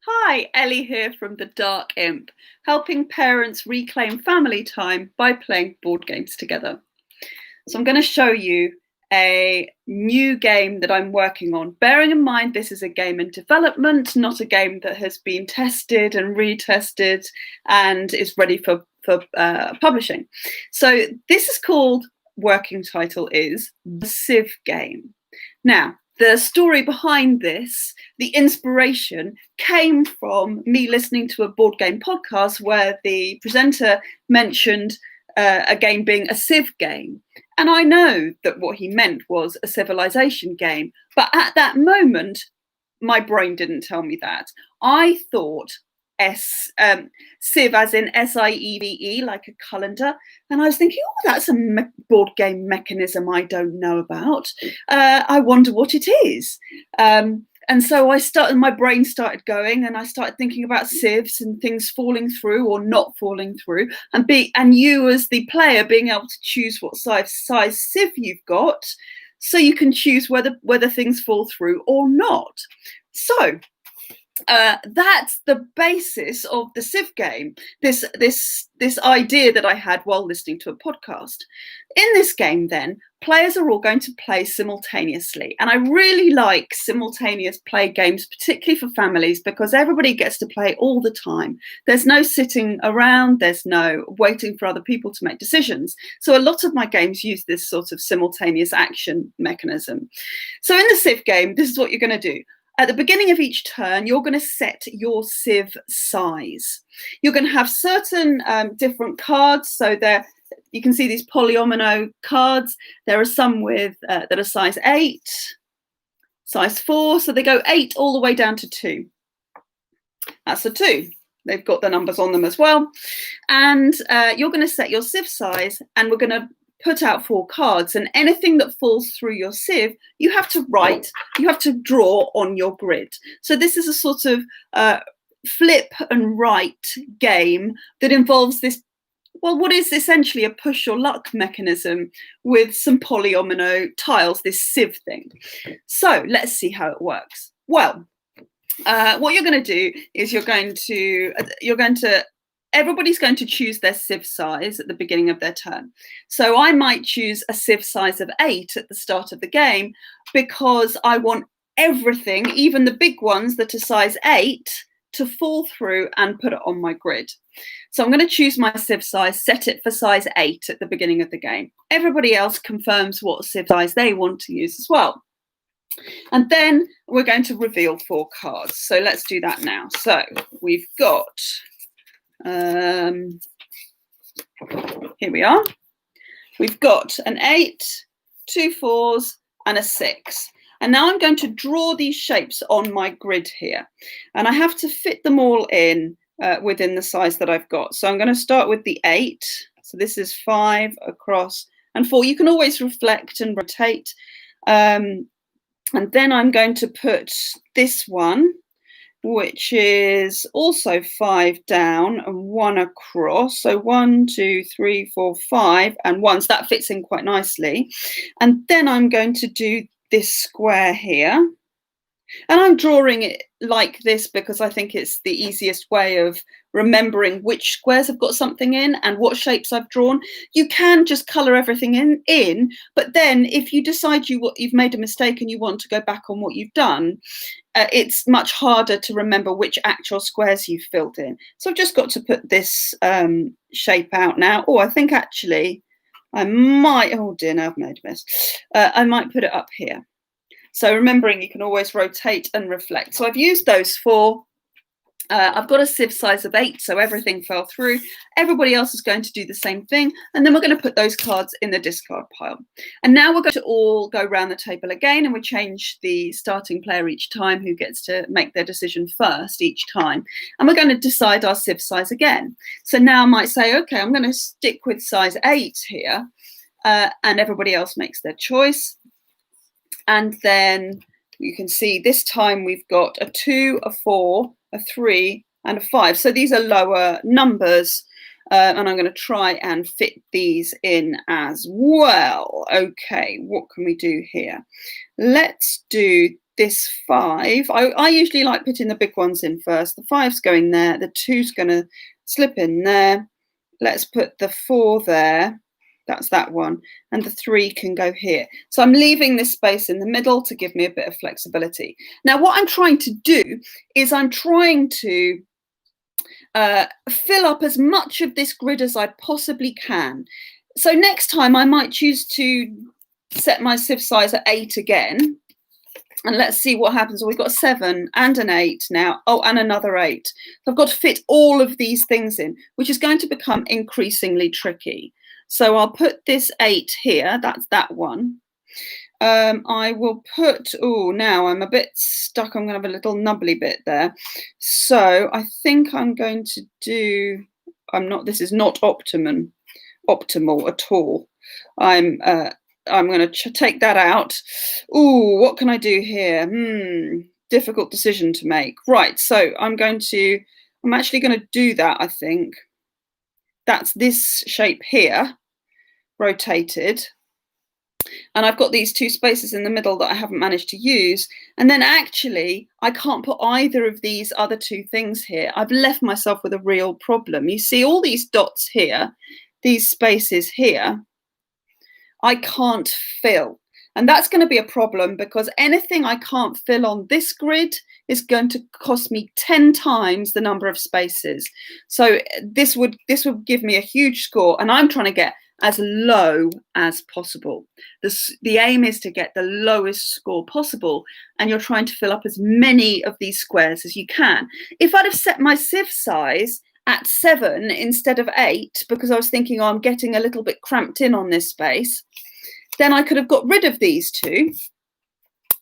Hi, Ellie here from the Dark Imp, helping parents reclaim family time by playing board games together. So I'm going to show you a new game that I'm working on. Bearing in mind this is a game in development, not a game that has been tested and retested and is ready for publishing. So this is called, working title is The Sieve Game. Now, the story behind this, the inspiration, came from me listening to a board game podcast where the presenter mentioned a game being a Civ game. And I know that what he meant was a civilization game. But at that moment, my brain didn't tell me that. I thought Civ as in Sieve, like a calendar. And I was thinking, oh, that's a board game mechanism I don't know about. I wonder what it is. And so my brain started going, and I started thinking about sieves and things falling through or not falling through, and you as the player being able to choose what size sieve you've got, so you can choose whether things fall through or not. So that's the basis of the Civ game. This idea that I had while listening to a podcast. In this game, then, players are all going to play simultaneously, and I really like simultaneous play games, particularly for families, because everybody gets to play all the time. There's no sitting around. There's no waiting for other people to make decisions. So a lot of my games use this sort of simultaneous action mechanism. So in the Civ game, this is what you're going to do. At the beginning of each turn, you're going to set your sieve size. You're going to have certain different cards. So there, you can see these polyomino cards. There are some with that are size 8, size 4. So they go 8 all the way down to 2. That's a 2. They've got the numbers on them as well. And you're going to set your sieve size, and we're going to put out 4 cards, and anything that falls through your sieve, you have to draw on your grid. So this is a sort of flip and write game that involves this, well, what is essentially a push your luck mechanism with some polyomino tiles, this sieve thing. So let's see how it works. Well, what you're going to do is everybody's going to choose their sieve size at the beginning of their turn. So I might choose a sieve size of 8 at the start of the game because I want everything, even the big ones that are size 8, to fall through and put it on my grid. So I'm going to choose my sieve size, set it for size 8 at the beginning of the game. Everybody else confirms what sieve size they want to use as well. And then we're going to reveal 4 cards. So let's do that now. So we've got... here we are. We've got an 8, 2 4s, and a 6. And now I'm going to draw these shapes on my grid here. And I have to fit them all in within the size that I've got. So I'm going to start with the 8. So this is 5 across and 4. You can always reflect and rotate. And then I'm going to put this one, which is also 5 down and 1 across. So 1, 2, 3, 4, 5, and 1. So that fits in quite nicely. And then I'm going to do this square here. And I'm drawing it like this because I think it's the easiest way of remembering which squares have got something in and what shapes I've drawn. You can just colour everything in, but then if you decide you've made a mistake and you want to go back on what you've done, it's much harder to remember which actual squares you've filled in. So I've just got to put this shape out now. Oh, I think actually I might, oh dear, now I've made a mess. I might put it up here. So remembering you can always rotate and reflect. So I've used those 4. I've got a sieve size of 8, so everything fell through. Everybody else is going to do the same thing. And then we're going to put those cards in the discard pile. And now we're going to all go around the table again, and we change the starting player each time who gets to make their decision first each time. And we're going to decide our sieve size again. So now I might say, okay, I'm going to stick with size 8 here. And everybody else makes their choice. And then you can see this time we've got a 2, a 4, a 3, and a 5. So these are lower numbers, and I'm going to try and fit these in as well. Okay, what can we do here? Let's do this 5. I usually like putting the big ones in first. The 5's going there. The 2's going to slip in there. Let's put the 4 there. That's that one. And the 3 can go here. So I'm leaving this space in the middle to give me a bit of flexibility. Now, what I'm trying to do is I'm trying to fill up as much of this grid as I possibly can. So next time I might choose to set my sieve size at 8 again. And let's see what happens. We've got a 7 and an 8 now. Oh, and another 8. So I've got to fit all of these things in, which is going to become increasingly tricky. So I'll put this 8 here. That's that one. I will put, oh, now I'm a bit stuck. I'm going to have a little nubbly bit there. So I think I'm going to do, this is not optimal at all. I'm going to take that out. Ooh, what can I do here? Difficult decision to make. Right, so I'm actually going to do that, I think. That's this shape here, rotated. And I've got these 2 spaces in the middle that I haven't managed to use. And then actually, I can't put either of these other 2 things here. I've left myself with a real problem. You see all these dots here, these spaces here, I can't fill. And that's going to be a problem because anything I can't fill on this grid is going to cost me 10 times the number of spaces. So this would give me a huge score, and I'm trying to get as low as possible. The aim is to get the lowest score possible, and you're trying to fill up as many of these squares as you can. If I'd have set my sieve size at 7 instead of 8, because I was thinking, oh, I'm getting a little bit cramped in on this space, then I could have got rid of these 2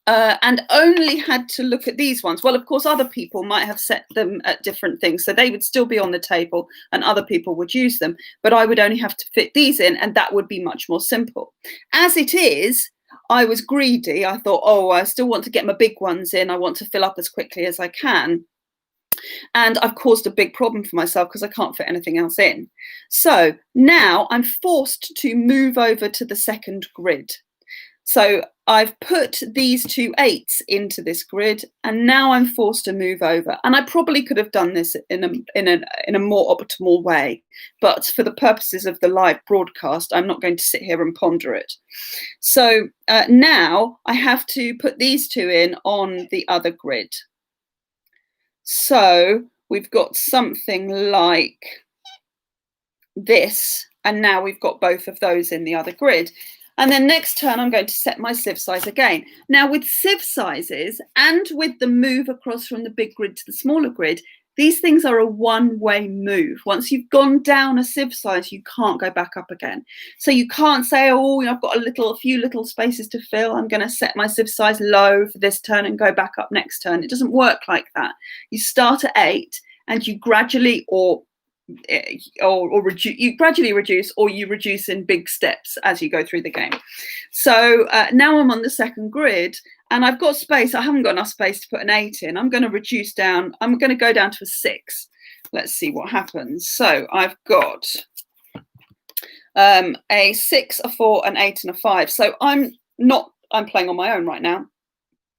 and only had to look at these ones. Well, of course, other people might have set them at different things, so they would still be on the table and other people would use them, but I would only have to fit these in, and that would be much more simple. As it is, I was greedy. I thought, oh, I still want to get my big ones in. I want to fill up as quickly as I can. And I've caused a big problem for myself because I can't fit anything else in. So now I'm forced to move over to the second grid. So I've put these 2 8s into this grid, and now I'm forced to move over. And I probably could have done this in a more optimal way, but for the purposes of the live broadcast, I'm not going to sit here and ponder it. So now I have to put these 2 in on the other grid. So we've got something like this, and now we've got both of those in the other grid. And then next turn, I'm going to set my sieve size again. Now with sieve sizes and with the move across from the big grid to the smaller grid, these things are a one-way move. Once you've gone down a sieve size, you can't go back up again. So you can't say, oh, I've got a few little spaces to fill. I'm going to set my sieve size low for this turn and go back up next turn. It doesn't work like that. You start at 8 and you gradually gradually reduce, or you reduce in big steps as you go through the game. So now I'm on the second grid and I've got space. I haven't got enough space to put an 8 in. I'm going to reduce down. I'm going to go down to a 6. Let's see what happens. So I've got a 6, a 4, an 8 and a 5. So I'm playing on my own right now.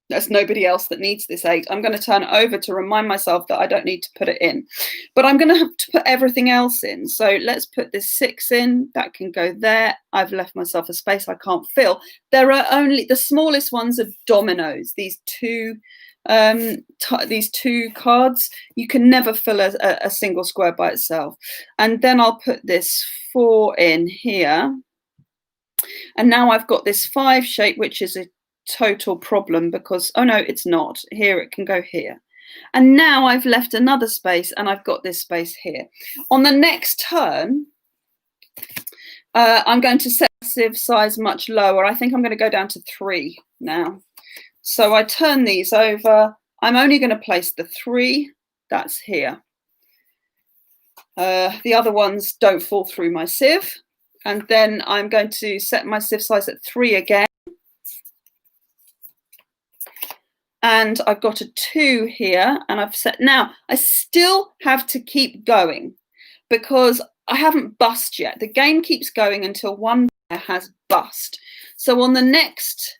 There's nobody else that needs this 8. I'm going to turn it over to remind myself that I don't need to put it in. But I'm going to have to put everything else in. So let's put this 6 in. That can go there. I've left myself a space I can't fill. There are only, the smallest ones are dominoes. These two cards, you can never fill a single square by itself. And then I'll put this 4 in here. And now I've got this 5 shape, which is a total problem because, oh no, it's not. Here, it can go here. And now I've left another space and I've got this space here. On the next turn, I'm going to set sieve size much lower. I think I'm going to go down to 3 now. So I turn these over. I'm only going to place the 3. That's here. The other ones don't fall through my sieve. And then I'm going to set my sieve size at 3 again. And I've got a 2 here, and I've set, now I still have to keep going because I haven't bust yet. The game keeps going until one player has bust. So on the next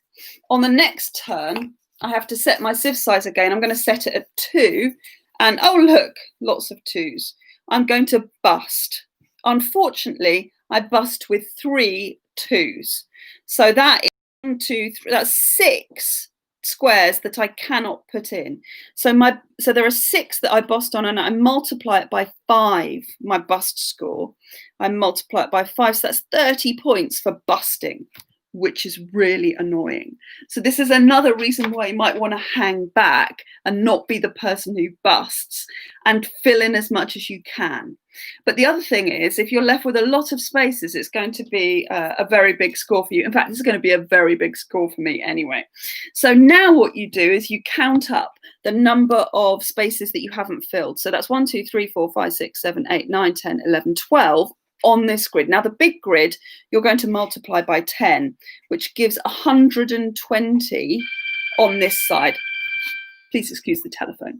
turn, I have to set my sieve size again. I'm going to set it at 2. And oh, look, lots of 2s. I'm going to bust. Unfortunately, I bust with 3 2s. So that is 1, 2, 3, that's 6 squares that I cannot put in. So there are 6 that I bust on, and I multiply it by 5, my bust score. I multiply it by 5, so that's 30 points for busting, which is really annoying. So this is another reason why you might want to hang back and not be the person who busts, and fill in as much as you can. But the other thing is, if you're left with a lot of spaces, it's going to be a very big score for you. In fact, it's going to be a very big score for me anyway. So now what you do is you count up the number of spaces that you haven't filled. So that's 1, 2, 3, 4, 5, 6, 7, 8, 9, 10, 11, 12 on this grid. Now the big grid, you're going to multiply by 10, which gives 120 on this side. Please excuse the telephone.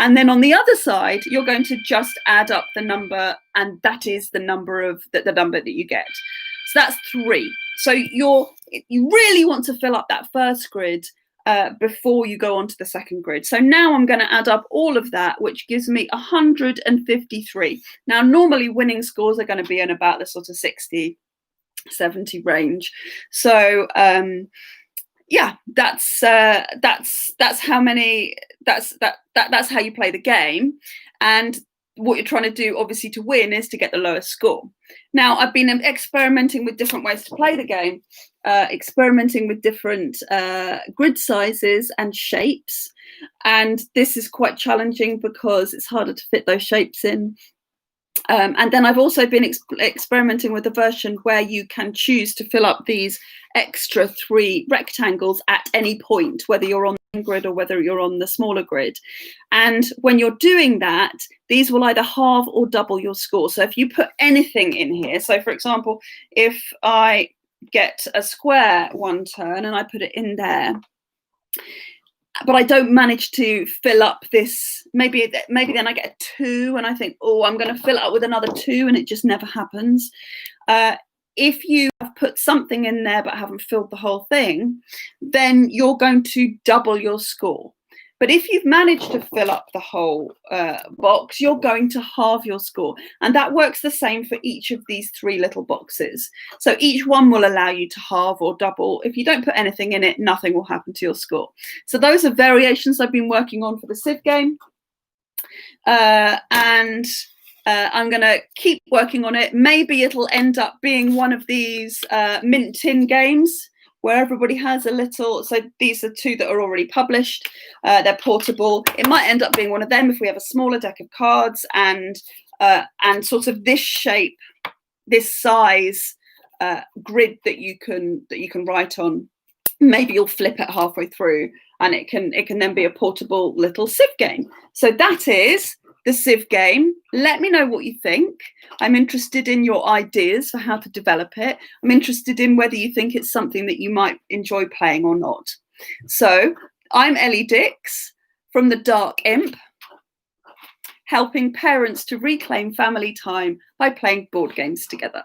And then on the other side, you're going to just add up the number, and that is the number of the number that you get. So that's 3. So you really want to fill up that first grid before you go on to the second grid. So now I'm going to add up all of that, which gives me 153. Now, normally winning scores are going to be in about the sort of 60, 70 range. So yeah, that's how many. That's how you play the game. And what you're trying to do, obviously, to win is to get the lowest score. Now, I've been experimenting with different ways to play the game, experimenting with different grid sizes and shapes. And this is quite challenging because it's harder to fit those shapes in. And then I've also been experimenting with a version where you can choose to fill up these extra 3 rectangles at any point, whether you're on the grid or whether you're on the smaller grid. And when you're doing that, these will either halve or double your score. So if you put anything in here, so for example, if I get a square one turn and I put it in there, but I don't manage to fill up this, maybe then I get a 2 and I think, oh, I'm going to fill it up with another 2, and it just never happens. If you have put something in there but haven't filled the whole thing, then you're going to double your score. But if you've managed to fill up the whole box, you're going to halve your score. And that works the same for each of these 3 little boxes. So each one will allow you to halve or double. If you don't put anything in it, nothing will happen to your score. So those are variations I've been working on for the Sieve game. And I'm going to keep working on it. Maybe it'll end up being one of these mint tin games, where everybody has a little. So these are 2 that are already published. They're portable. It might end up being one of them if we have a smaller deck of cards and sort of this shape, this size grid that you can write on. Maybe you'll flip it halfway through, and it can then be a portable little Sieve game. So that is the Sieve game. Let me know what you think. I'm interested in your ideas for how to develop it. I'm interested in whether you think it's something that you might enjoy playing or not. So I'm Ellie Dix from the Dark Imp, helping parents to reclaim family time by playing board games together.